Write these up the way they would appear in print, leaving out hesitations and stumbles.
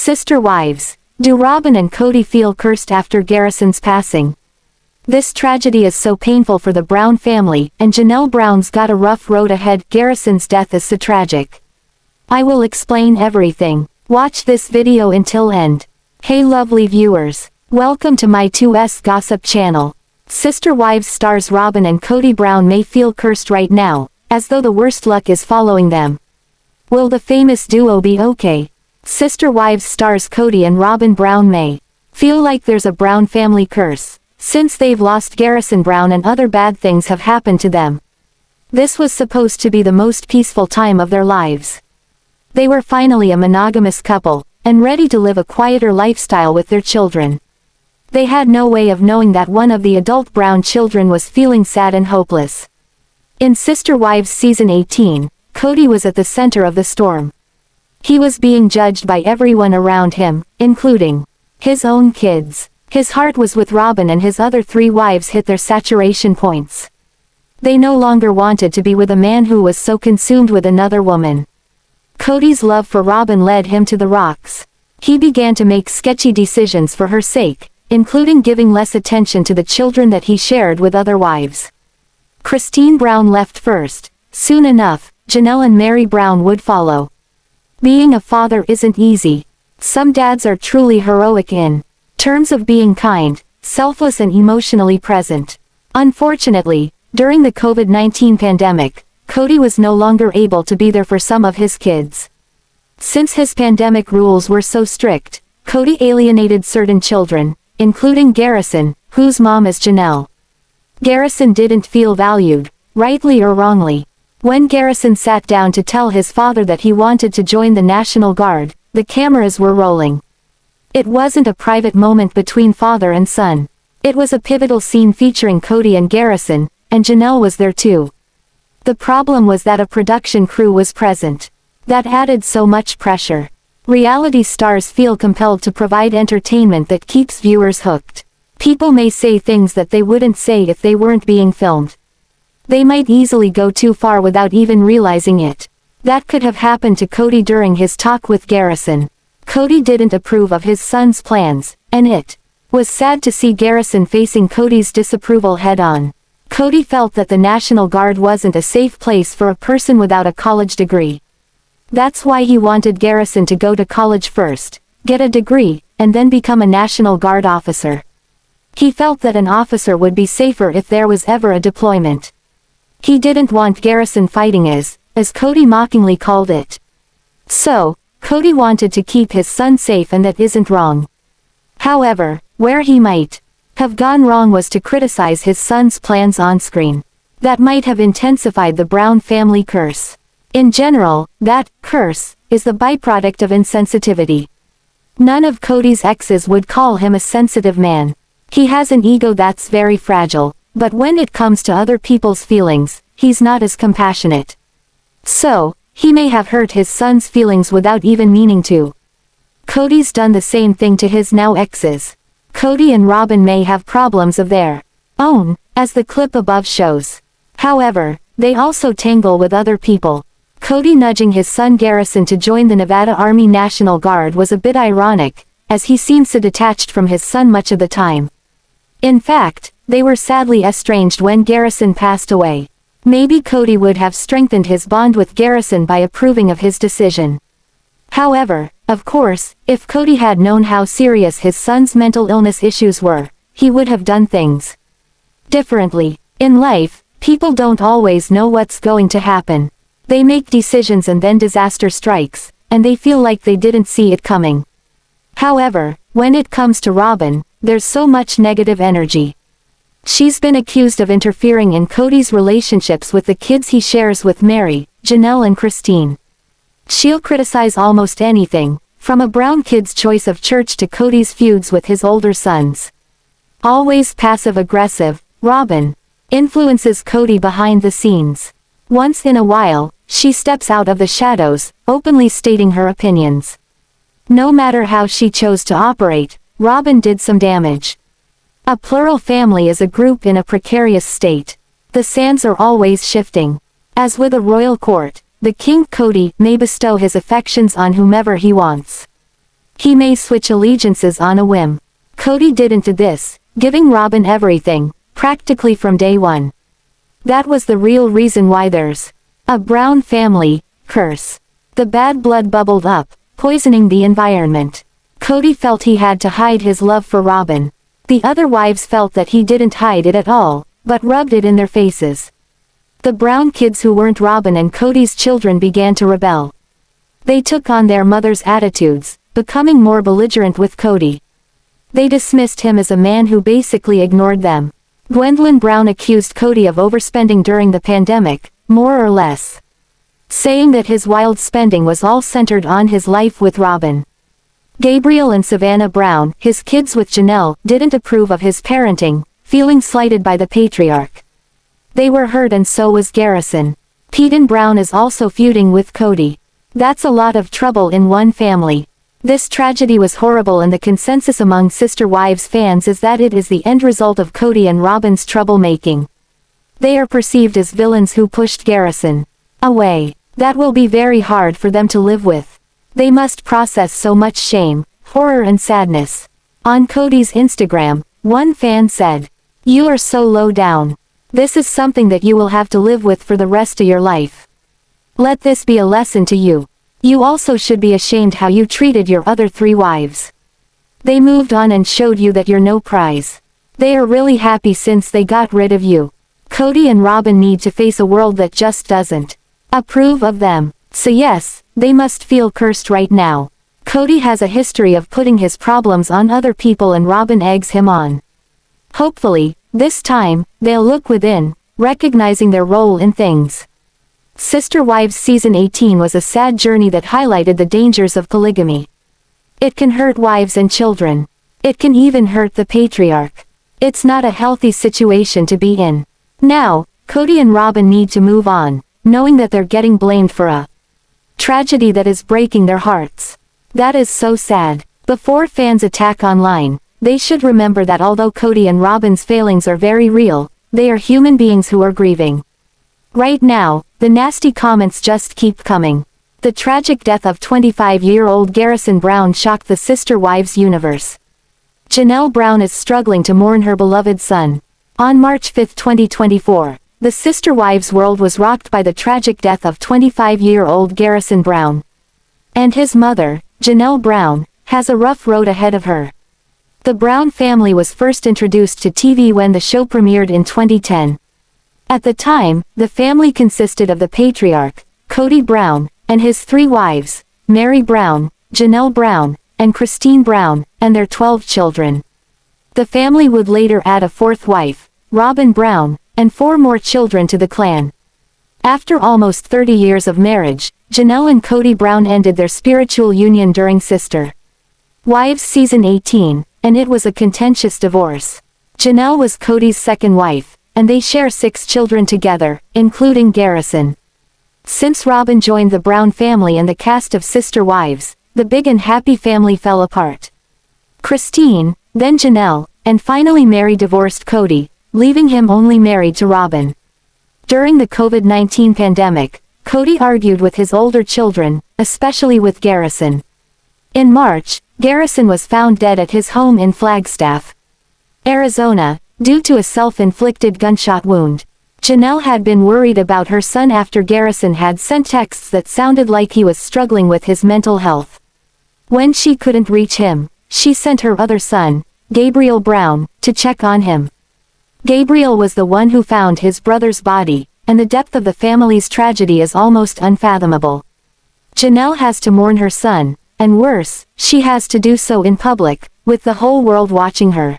Sister wives. Do Robyn and Kody feel cursed after Garrison's passing? This tragedy is so painful for the Brown family, and Janelle Brown's got a rough road ahead. Garrison's death is so tragic. I will explain everything. Watch this video until end. Hey lovely viewers. Welcome to my 2S Gossip channel. Sister Wives stars Robyn and Kody Brown may feel cursed right now, as though the worst luck is following them. Will the famous duo be okay? Sister Wives stars Kody and Robyn Brown may feel like there's a Brown family curse, since they've lost Garrison Brown and other bad things have happened to them. This was supposed to be the most peaceful time of their lives. They were finally a monogamous couple, and ready to live a quieter lifestyle with their children. They had no way of knowing that one of the adult Brown children was feeling sad and hopeless. In Sister Wives Season 18, Kody was at the center of the storm. He was being judged by everyone around him, including his own kids. His heart was with Robyn, and his other 3 wives hit their saturation points. They no longer wanted to be with a man who was so consumed with another woman. Kody's love for Robyn led him to the rocks. He began to make sketchy decisions for her sake, including giving less attention to the children that he shared with other wives. Christine Brown left first. Soon enough, Janelle and Meri Brown would follow. Being a father isn't easy. Some dads are truly heroic in terms of being kind, selfless and emotionally present. Unfortunately, during the COVID-19 pandemic, Kody was no longer able to be there for some of his kids. Since his pandemic rules were so strict, Kody alienated certain children, including Garrison, whose mom is Janelle. Garrison didn't feel valued, rightly or wrongly. When Garrison sat down to tell his father that he wanted to join the National Guard, the cameras were rolling. It wasn't a private moment between father and son. It was a pivotal scene featuring Kody and Garrison, and Janelle was there too. The problem was that a production crew was present. That added so much pressure. Reality stars feel compelled to provide entertainment that keeps viewers hooked. People may say things that they wouldn't say if they weren't being filmed. They might easily go too far without even realizing it. That could have happened to Kody during his talk with Garrison. Kody didn't approve of his son's plans, and it was sad to see Garrison facing Kody's disapproval head-on. Kody felt that the National Guard wasn't a safe place for a person without a college degree. That's why he wanted Garrison to go to college first, get a degree, and then become a National Guard officer. He felt that an officer would be safer if there was ever a deployment. He didn't want Garrison fighting as Kody mockingly called it. So, Kody wanted to keep his son safe, and that isn't wrong. However, where he might have gone wrong was to criticize his son's plans on screen. That might have intensified the Brown family curse. In general, that curse is the byproduct of insensitivity. None of Kody's exes would call him a sensitive man. He has an ego that's very fragile, but when it comes to other people's feelings, he's not as compassionate. So, he may have hurt his son's feelings without even meaning to. Kody's done the same thing to his now exes. Kody and Robyn may have problems of their own, as the clip above shows. However, they also tangle with other people. Kody nudging his son Garrison to join the Nevada Army National Guard was a bit ironic, as he seems so detached from his son much of the time. In fact, they were sadly estranged when Garrison passed away. Maybe Kody would have strengthened his bond with Garrison by approving of his decision. However, of course, if Kody had known how serious his son's mental illness issues were, he would have done things differently. In life, people don't always know what's going to happen. They make decisions and then disaster strikes, and they feel like they didn't see it coming. However, when it comes to Robyn, there's so much negative energy. She's been accused of interfering in Kody's relationships with the kids he shares with Meri, Janelle and Christine. She'll criticize almost anything, from a Brown kid's choice of church to Kody's feuds with his older sons. Always passive-aggressive, Robyn influences Kody behind the scenes. Once in a while, she steps out of the shadows, openly stating her opinions. No matter how she chose to operate, Robyn did some damage. A plural family is a group in a precarious state. The sands are always shifting. As with a royal court, the king Kody may bestow his affections on whomever he wants. He may switch allegiances on a whim. Kody didn't do this, giving Robyn everything, practically from day one. That was the real reason why there's a Brown family curse. The bad blood bubbled up, poisoning the environment. Kody felt he had to hide his love for Robyn. The other wives felt that he didn't hide it at all, but rubbed it in their faces. The Brown kids who weren't Robyn and Kody's children began to rebel. They took on their mother's attitudes, becoming more belligerent with Kody. They dismissed him as a man who basically ignored them. Gwendlyn Brown accused Kody of overspending during the pandemic, more or less, saying that his wild spending was all centered on his life with Robyn. Gabriel and Savanah Brown, his kids with Janelle, didn't approve of his parenting, feeling slighted by the patriarch. They were hurt and so was Garrison. Paedon Brown is also feuding with Kody. That's a lot of trouble in one family. This tragedy was horrible and the consensus among Sister Wives fans is that it is the end result of Kody and Robyn's troublemaking. They are perceived as villains who pushed Garrison away. That will be very hard for them to live with. They must process so much shame, horror and sadness. On Kody's Instagram, one fan said, "You are so low down. This is something that you will have to live with for the rest of your life. Let this be a lesson to you. You also should be ashamed how you treated your other 3 wives. They moved on and showed you that you're no prize. They are really happy since they got rid of you. Kody and Robyn need to face a world that just doesn't approve of them. So yes, they must feel cursed right now. Kody has a history of putting his problems on other people and Robyn eggs him on. Hopefully, this time, they'll look within, recognizing their role in things." Sister Wives Season 18 was a sad journey that highlighted the dangers of polygamy. It can hurt wives and children. It can even hurt the patriarch. It's not a healthy situation to be in. Now, Kody and Robyn need to move on, knowing that they're getting blamed for a tragedy that is breaking their hearts. That is so sad. Before fans attack online, they should remember that although Kody and Robyn's failings are very real, they are human beings who are grieving. Right now, the nasty comments just keep coming. The tragic death of 25-year-old Garrison Brown shocked the Sister Wives universe. Janelle Brown is struggling to mourn her beloved son. On March 5, 2024, the Sister Wives world was rocked by the tragic death of 25-year-old Garrison Brown. And his mother, Janelle Brown, has a rough road ahead of her. The Brown family was first introduced to TV when the show premiered in 2010. At the time, the family consisted of the patriarch, Kody Brown, and his 3 wives, Meri Brown, Janelle Brown, and Christine Brown, and their 12 children. The family would later add a 4th wife, Robyn Brown, and 4 more children to the clan. After almost 30 years of marriage, Janelle and Kody Brown ended their spiritual union during Sister Wives Season 18, and it was a contentious divorce. Janelle was Kody's 2nd wife, and they share 6 children together, including Garrison. Since Robyn joined the Brown family and the cast of Sister Wives, the big and happy family fell apart. Christine, then Janelle, and finally Meri divorced Kody, leaving him only married to Robyn. During the COVID-19 pandemic, Kody argued with his older children, especially with Garrison. In March, Garrison was found dead at his home in Flagstaff, Arizona, due to a self-inflicted gunshot wound. Janelle had been worried about her son after Garrison had sent texts that sounded like he was struggling with his mental health. When she couldn't reach him, she sent her other son, Gabriel Brown, to check on him. Gabriel was the one who found his brother's body, and the depth of the family's tragedy is almost unfathomable. Janelle has to mourn her son, and worse, she has to do so in public, with the whole world watching her.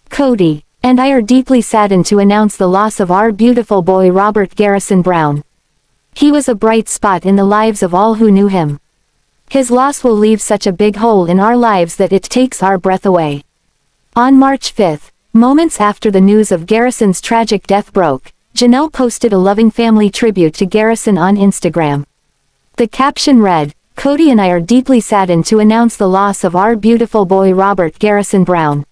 Kody and I are deeply saddened to announce the loss of our beautiful boy Robert Garrison Brown. He was a bright spot in the lives of all who knew him. His loss will leave such a big hole in our lives that it takes our breath away. On March 5, moments after the news of Garrison's tragic death broke, Janelle posted a loving family tribute to Garrison on Instagram. The caption read, "Kody and I are deeply saddened to announce the loss of our beautiful boy Robert Garrison Brown.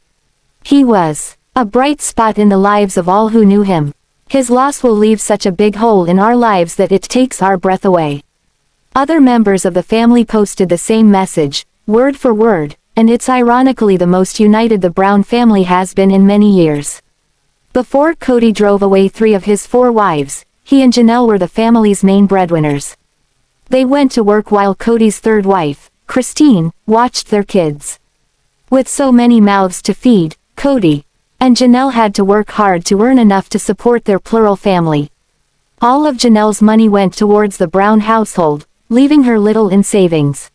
He was a bright spot in the lives of all who knew him. His loss will leave such a big hole in our lives that it takes our breath away." Other members of the family posted the same message, word for word, and it's ironically the most united the Brown family has been in many years. Before Kody drove away 3 of his 4 wives, he and Janelle were the family's main breadwinners. They went to work while Kody's 3rd wife, Christine, watched their kids. With so many mouths to feed, Kody and Janelle had to work hard to earn enough to support their plural family. All of Janelle's money went towards the Brown household, leaving her little in savings.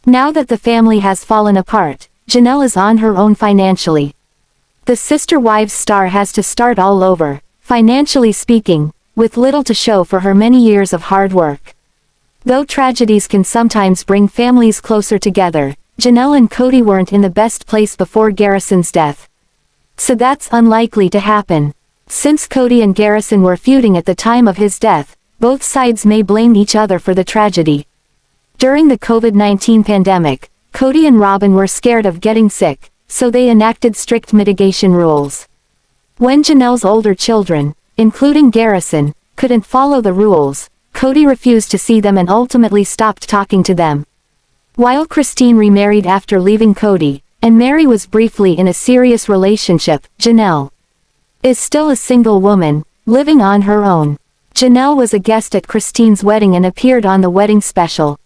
Now that the family has fallen apart, Janelle is on her own financially. The Sister Wives star has to start all over, financially speaking, with little to show for her many years of hard work. Though tragedies can sometimes bring families closer together, Janelle and Kody weren't in the best place before Garrison's death. So that's unlikely to happen. Since Kody and Garrison were feuding at the time of his death, both sides may blame each other for the tragedy. During the COVID-19 pandemic, Kody and Robyn were scared of getting sick, so they enacted strict mitigation rules. When Janelle's older children, including Garrison, couldn't follow the rules, Kody refused to see them and ultimately stopped talking to them. While Christine remarried after leaving Kody, and Meri was briefly in a serious relationship, Janelle is still a single woman, living on her own. Janelle was a guest at Christine's wedding and appeared on the wedding special.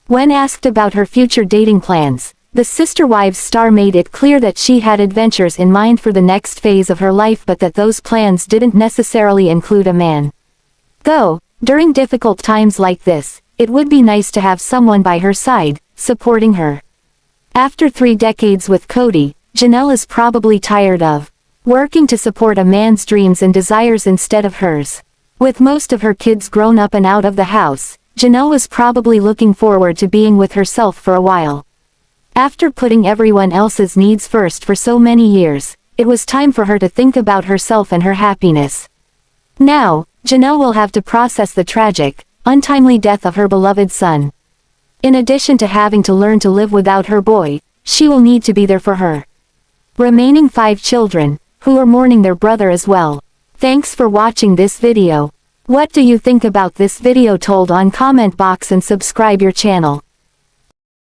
When asked about her future dating plans, the Sister Wives star made it clear that she had adventures in mind for the next phase of her life, but that those plans didn't necessarily include a man. Though, during difficult times like this, it would be nice to have someone by her side, supporting her. After 3 decades with Kody, Janelle is probably tired of working to support a man's dreams and desires instead of hers. With most of her kids grown up and out of the house, Janelle was probably looking forward to being with herself for a while. After putting everyone else's needs first for so many years, it was time for her to think about herself and her happiness. Now, Janelle will have to process the tragic, untimely death of her beloved son. In addition to having to learn to live without her boy, she will need to be there for her remaining 5 children, who are mourning their brother as well. Thanks for watching this video. What do you think about this video? Told on comment box and subscribe your channel.